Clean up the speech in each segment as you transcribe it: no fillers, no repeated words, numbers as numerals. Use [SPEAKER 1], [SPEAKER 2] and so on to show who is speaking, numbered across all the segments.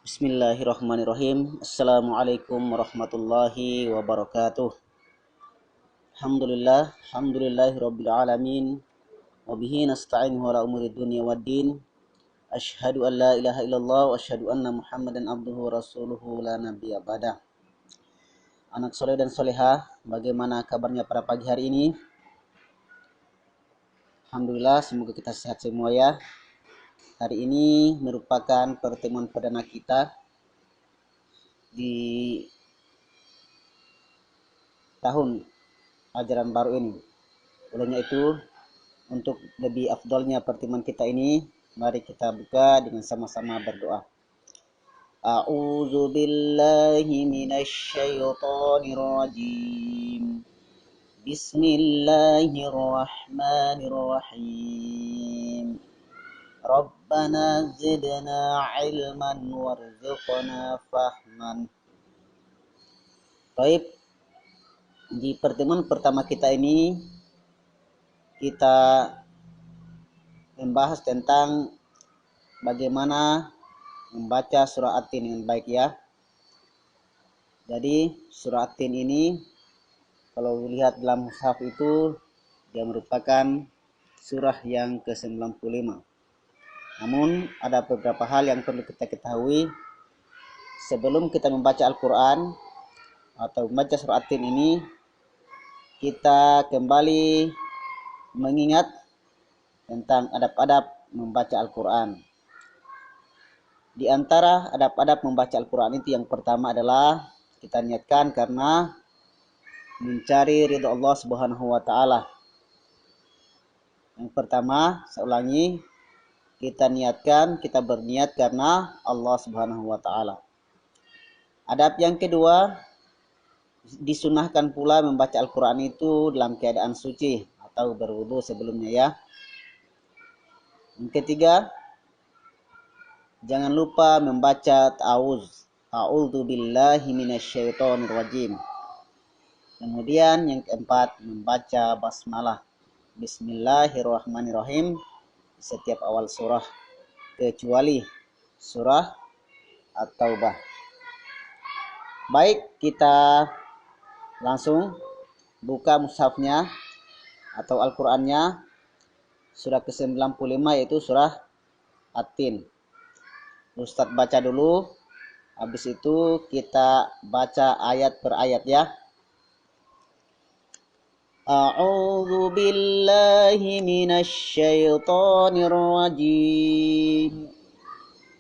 [SPEAKER 1] Bismillahirrahmanirrahim. Assalamualaikum warahmatullahi wabarakatuh. Alhamdulillahirabbil alamin. Wa bihi nasta'inu ala umuri dunya waddin. Asyhadu an la ilaha illallah wa asyhadu anna Muhammadan abduhu wa rasuluhu la nabiyya ba'dah. Anak soleh dan solehah, bagaimana kabarnya pada pagi hari ini? Alhamdulillah, semoga kita sehat semua ya. Hari ini merupakan pertemuan perdana kita di tahun ajaran baru ini. Olehnya itu, untuk lebih afdolnya pertemuan kita ini, mari kita buka dengan sama-sama berdoa. A'udzu billahi minasy syaithanir rajim. Bismillahirrahmanirrahim. Rabbana zidna ilman warzuqna fahman. Baik, di pertemuan pertama kita ini kita membahas tentang bagaimana membaca surah At-Tin dengan baik ya. Jadi surah At-Tin ini kalau lihat dalam mushaf itu dia merupakan surah yang ke-95. Namun ada beberapa hal yang perlu kita ketahui sebelum kita membaca Al-Quran atau membaca surah At-Tin ini. Kita kembali mengingat tentang adab-adab membaca Al-Quran. Di antara adab-adab membaca Al-Quran itu yang pertama adalah kita niatkan karena mencari ridha Allah Subhanahu wa Ta'ala. Yang pertama, saya ulangi, kita berniat karena Allah Subhanahu wa Ta'ala. Adab yang kedua, disunahkan pula membaca Al-Quran itu dalam keadaan suci atau berwudu sebelumnya ya. Yang ketiga, jangan lupa membaca ta'awuz. A'udzu billahi minasyaitonir rajim. Kemudian yang keempat, membaca basmalah. Bismillahirrahmanirrahim setiap awal surah kecuali surah At-Taubah. Baik, kita langsung buka mushafnya atau Al-Qur'annya surah ke-95 yaitu surah At-Tin. Ustadz baca dulu, habis itu kita baca ayat per ayat ya. A'udzu billahi minasy syaithanir rajim.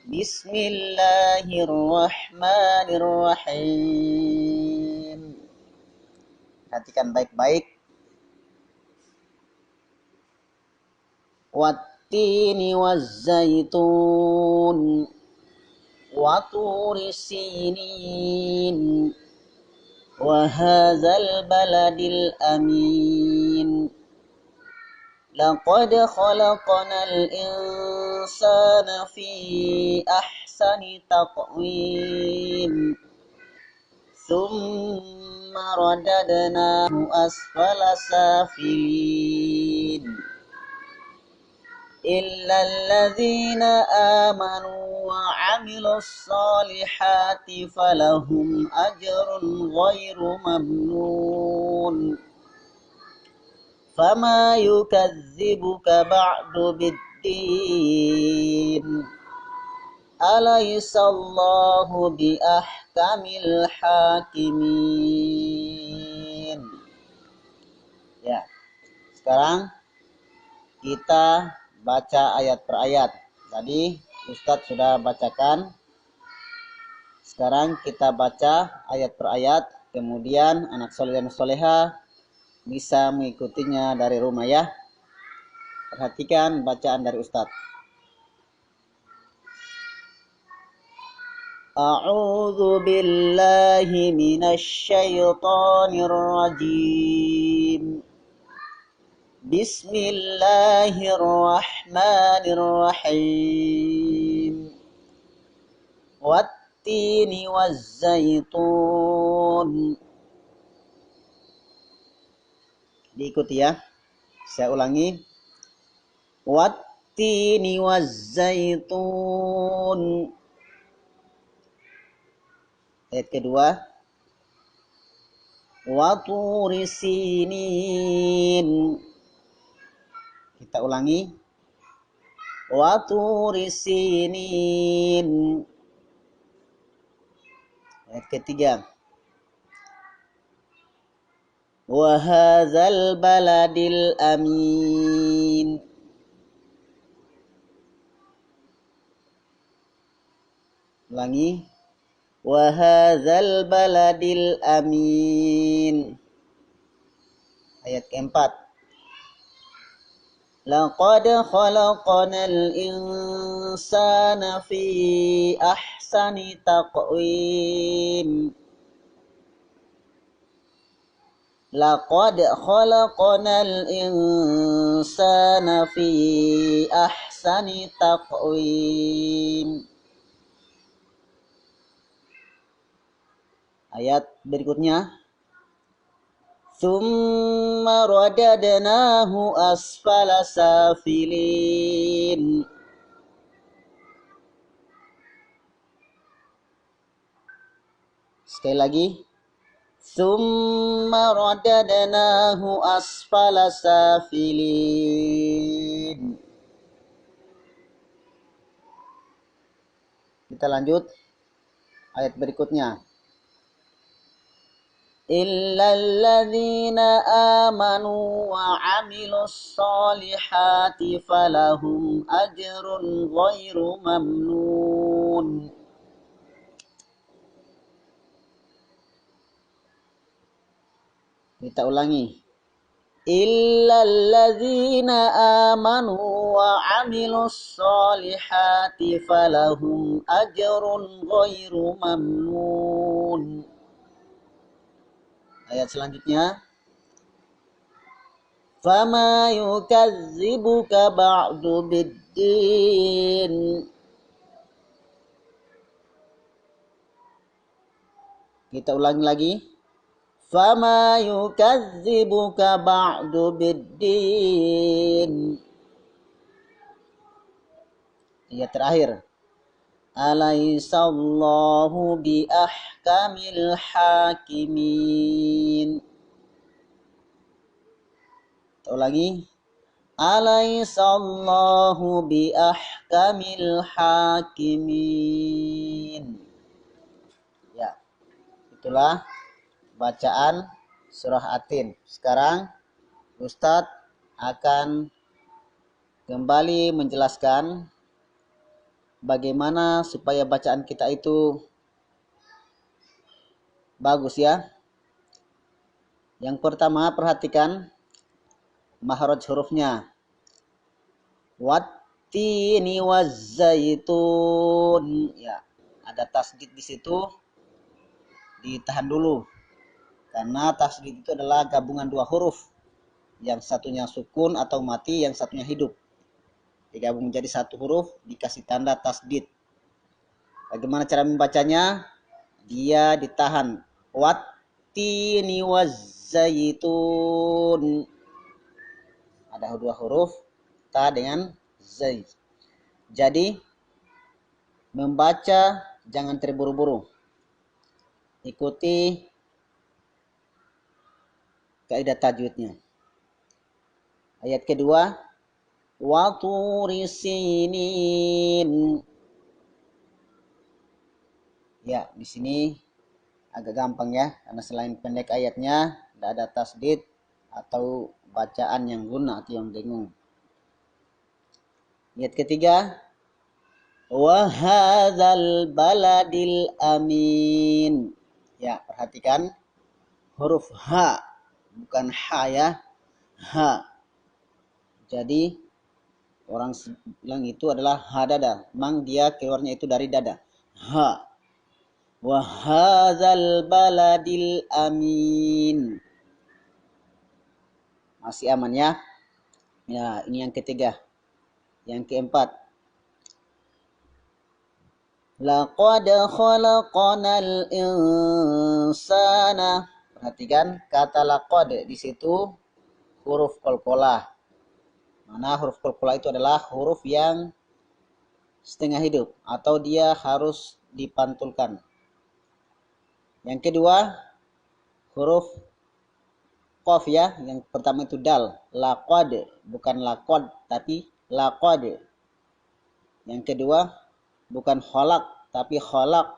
[SPEAKER 1] Bismillahirrahmanirrahim. Perhatikan baik-baik. Wattini wazzaitun wa turi sinin وهذا البلد الأمين لقد خلقنا الإنسان في أحسن تقويم ثم رددناه أسفل سافلين إلا الذين آمنوا وعملوا الصالحات فلهم أجر غير ممنون فما يكذبك بعد بالدين أليس الله بأحكم الحاكمين. Ya, sekarang kita baca ayat per ayat. Tadi Ustadz sudah bacakan. Sekarang kita baca ayat per ayat. Kemudian anak soleh dan soleha bisa mengikutinya dari rumah ya. Perhatikan bacaan dari Ustadz. A'udzu billahi minasy syaithanir rajim. Bismillahirrahmanirrahim. Wattini wazzaitun. Diikuti ya. Saya ulangi. Wattini wazzaitun. Ayat kedua, wa turi sinin. Kita ulangi, wa turi sinin. Ayat ketiga, wa hadzal baladil amin. Ulangi, wa hadzal baladil amin. Ayat keempat, laqad khalaqnal insana fi ahsani taqwim. Laqad khalaqnal insana fi ahsani taqwim. Ayat berikutnya, tsumma radadnahu asfala safilin. Sekali lagi, tsumma radadnahu asfala safilin. Kita lanjut ayat berikutnya. Illalladzina amanu wa amilus solihati falahum ajrun ghairu mamnun. Kita ulangi. Illalladzina amanu wa amilus solihati falahum ajrun ghairu mamnun. Ayat selanjutnya, fama yukazzibuka ba'du biddin. Kita ulangi lagi, fama yukazzibuka ba'du biddin. Ayat terakhir, alaisallahu bi ahkamil hakimin. Kita ulangi, alaisallahu bi ahkamil hakimin. Ya, itulah bacaan surah At-Tin. Sekarang Ustadz akan kembali menjelaskan bagaimana supaya bacaan kita itu bagus ya. Yang pertama, perhatikan makhraj hurufnya. Wattini wazzaitun. Ya, ada tasdid di situ. Ditahan dulu. Karena tasdid itu adalah gabungan dua huruf. Yang satunya sukun atau mati, yang satunya hidup. Digabung menjadi satu huruf, dikasih tanda tasdid. Bagaimana cara membacanya? Dia ditahan. Wattini wazzaitun. Ada dua huruf, ta dengan zai. Jadi membaca jangan terburu-buru. Ikuti kaidah tajwidnya. Ayat kedua, wa turi sinin. Ya, di sini agak gampang ya, karena selain pendek ayatnya, tidak ada tasdid atau bacaan yang guna atau yang dengung. Ayat ketiga, wa hadzal baladil amin. Ya, perhatikan huruf ha, bukan ha ya, ha. Jadi orang bilang itu adalah ha dada, memang dia keluarnya itu dari dada. Ha. Wa hadzal baladil amin. Masih aman ya? Ya, ini yang ketiga. Yang keempat, laqad khalaqnal insana. Perhatikan kata laqad di situ huruf qalqalah. Mana huruf qalqalah itu adalah huruf yang setengah hidup atau dia harus dipantulkan. Yang kedua huruf qaf ya. Yang pertama itu dal. Laqad, bukan laqad tapi laqad. Yang kedua bukan khalaq tapi khalaq.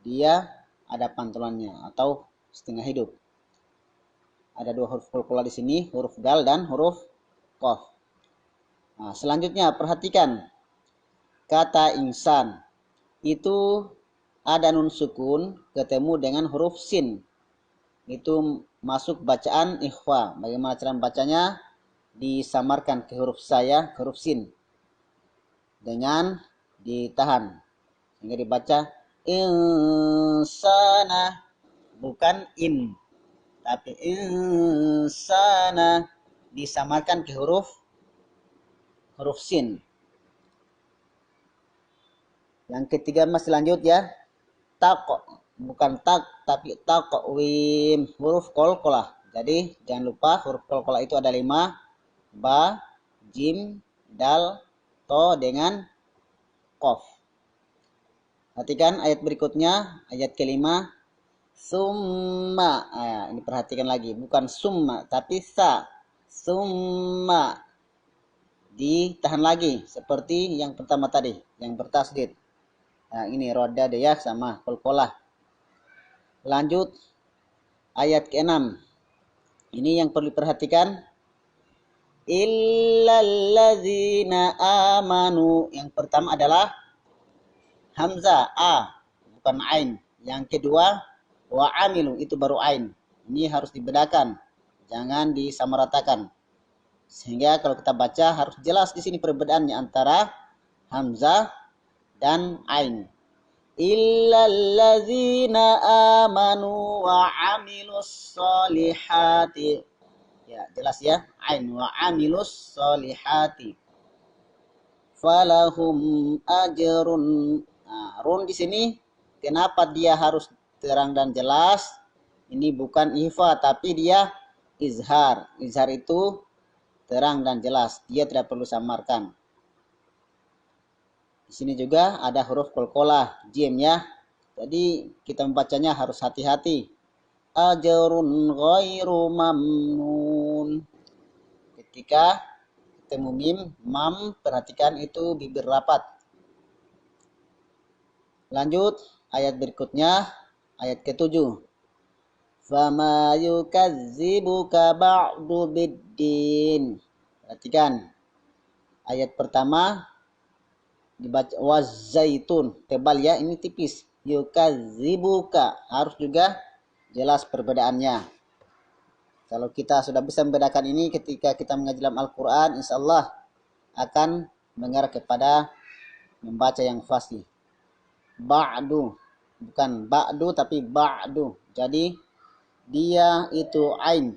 [SPEAKER 1] Dia ada pantulannya atau setengah hidup. Ada dua huruf qalqalah di sini, huruf dal dan huruf qaf. Nah, selanjutnya perhatikan kata insan. Itu ada nun sukun ketemu dengan huruf sin. Itu masuk bacaan ikhfa. Bagaimana cara bacanya? Disamarkan ke huruf saya, ke huruf sin. Dengan ditahan. Sehingga dibaca insana, bukan in, tapi insana, disamarkan ke huruf sin. Yang ketiga masih lanjut ya. Tak, bukan tak tapi taqwim, huruf qalqalah. Jadi jangan lupa huruf qalqalah itu ada 5: ba, jim, dal, to dengan qaf. Perhatikan ayat berikutnya, ayat kelima. Summa. Nah, ini perhatikan lagi, bukan summa tapi sa. Summa. Ditahan lagi seperti yang pertama tadi, yang bertasdid. Nah, ini roda deh ya, sama qalqalah. Lanjut ayat ke-6. Ini yang perlu diperhatikan. Illallazina amanu. Yang pertama adalah hamzah a, bukan ain. Yang kedua wa amilu, itu baru ain. Ini harus dibedakan, jangan disamaratakan. Sehingga kalau kita baca harus jelas di sini perbedaannya antara hamzah dan ain. Illallazina amanu wa amilus solihati. Ya, jelas ya. Ain wa amilus solihati. Falahum ajrun. Nah, run di sini kenapa dia harus terang dan jelas? Ini bukan ifa tapi dia izhar. Izhar itu terang dan jelas. Dia tidak perlu samarkan. Di sini juga ada huruf qalqalah, jim ya. Jadi kita membacanya harus hati-hati. Ajrun ghairu mamnun. Ketika ketemu mim, mam, perhatikan itu bibir rapat. Lanjut ayat berikutnya, ayat ke-7. Fama yukazzibuka ba'du biddin. Perhatikan. Ayat pertama dibaca wazaitun, tebal ya, ini tipis. Yukazzibuka, harus juga jelas perbedaannya. Kalau kita sudah bisa membedakan ini ketika kita mengaji dalam Al-Quran, insya Allah akan mengarah kepada membaca yang fasih. Ba'du, bukan ba'du tapi ba'du. Jadi dia itu ain,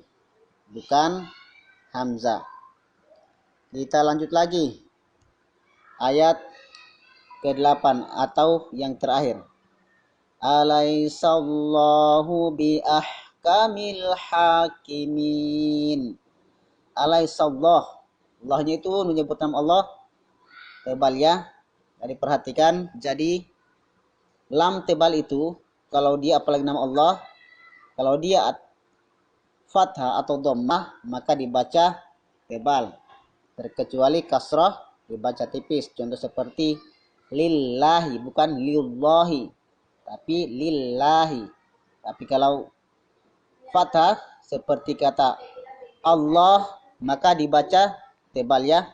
[SPEAKER 1] bukan hamzah. Kita lanjut lagi. Ayat ke-8 atau yang terakhir. Alaisallahu bi ahkamil hakimin. Alaisallah. Allahnya itu menyebut nama Allah. Tebal ya. Jadi perhatikan. Jadi lam tebal itu kalau dia apalagi nama Allah, kalau dia fathah atau dhammah maka dibaca tebal. Terkecuali kasrah dibaca tipis. Contoh seperti lillahi, bukan lillahi tapi lillahi. Tapi kalau fathah seperti kata Allah maka dibaca tebal ya.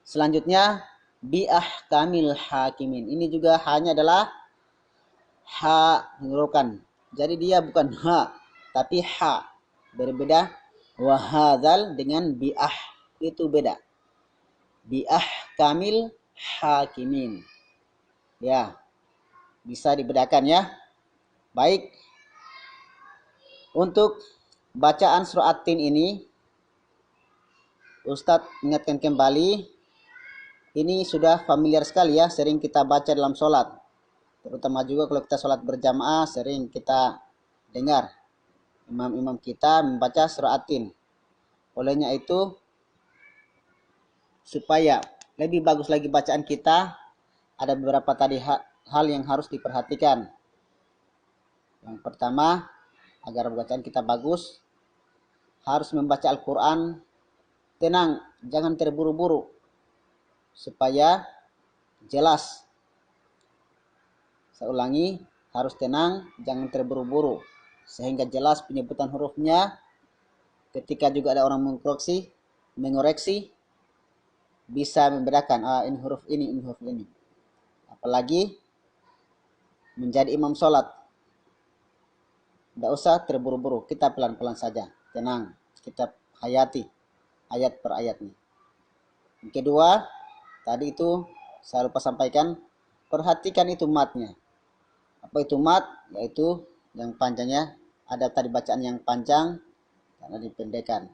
[SPEAKER 1] Selanjutnya bi ahkamil hakimin. Ini juga hanya adalah ha mengurukan. Jadi dia bukan ha tapi ha. Berbeda. Wa hadzal dengan bi ah, itu beda. Bi ahkamil hakimin. Ya. Bisa dibedakan ya. Baik. Untuk bacaan surah At-Tin ini Ustadz ingatkan kembali, ini sudah familiar sekali ya, sering kita baca dalam sholat. Terutama juga kalau kita sholat berjamaah, sering kita dengar imam-imam kita membaca surah At-Tin. Olehnya itu, supaya lebih bagus lagi bacaan kita, ada beberapa tadi hal yang harus diperhatikan. Yang pertama, agar bacaan kita bagus, harus membaca Al-Quran tenang, jangan terburu-buru, supaya jelas. Saya ulangi, harus tenang, jangan terburu-buru, sehingga jelas penyebutan hurufnya. Ketika juga ada orang mengoreksi, bisa membedakan, ini huruf ini huruf ini. Apalagi menjadi imam sholat, tidak usah terburu-buru, kita pelan-pelan saja, tenang, kita hayati ayat per ayatnya. Yang kedua, tadi itu saya lupa sampaikan, perhatikan itu matnya. Apa itu mat? Yaitu yang panjangnya, ada tadi bacaan yang panjang karena dipendekkan.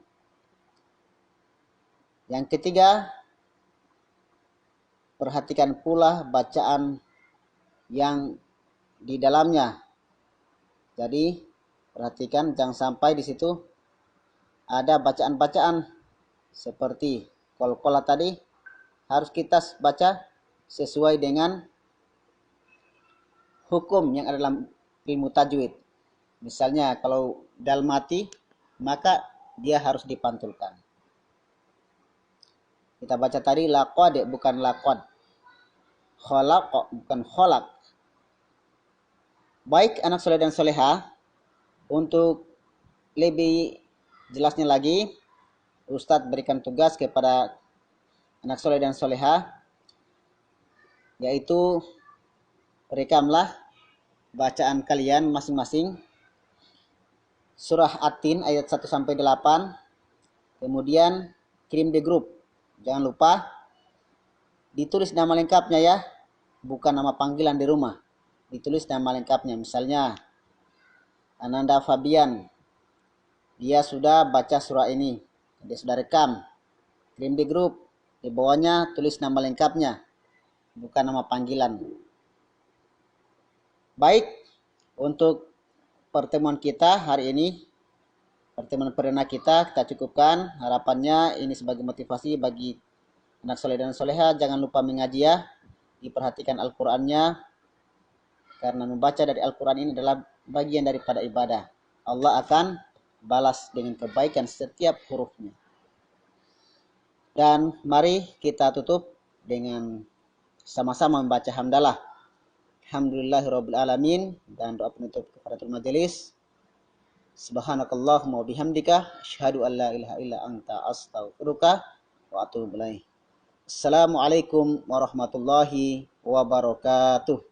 [SPEAKER 1] Yang ketiga, perhatikan pula bacaan yang di dalamnya. Jadi perhatikan jangan sampai di situ ada bacaan-bacaan seperti qol-qolah tadi, harus kita baca sesuai dengan hukum yang ada dalam ilmu tajwid. Misalnya kalau dal mati, maka dia harus dipantulkan. Kita baca tadi laqad bukan laqad, khalaq bukan khalaq. Baik anak soleh dan soleha, untuk lebih jelasnya lagi, Ustadz berikan tugas kepada anak soleh dan soleha, yaitu rekamlah bacaan kalian masing-masing surah At-Tin ayat 1-8, kemudian kirim di grup. Jangan lupa ditulis nama lengkapnya ya, bukan nama panggilan di rumah, ditulis nama lengkapnya. Misalnya Ananda Fabian, dia sudah baca surah ini, dia sudah rekam, kirim di grup, di bawahnya tulis nama lengkapnya, bukan nama panggilan. Baik, untuk pertemuan kita hari ini, pertemuan perdana kita cukupkan. Harapannya ini sebagai motivasi bagi anak soleh dan soleha. Jangan lupa mengaji ya, diperhatikan Al-Qur'annya, karena membaca dari Al-Quran ini adalah bagian daripada ibadah. Allah akan balas dengan kebaikan setiap hurufnya. Dan mari kita tutup dengan sama-sama membaca hamdalah. Alhamdulillahirabbil alamin, dan doa penutup kepada majelis. Subhanakallahumma wa bihamdika asyhadu an la ilaha illa anta astaghfiruka wa atubu ilaik. Assalamualaikum warahmatullahi wabarakatuh.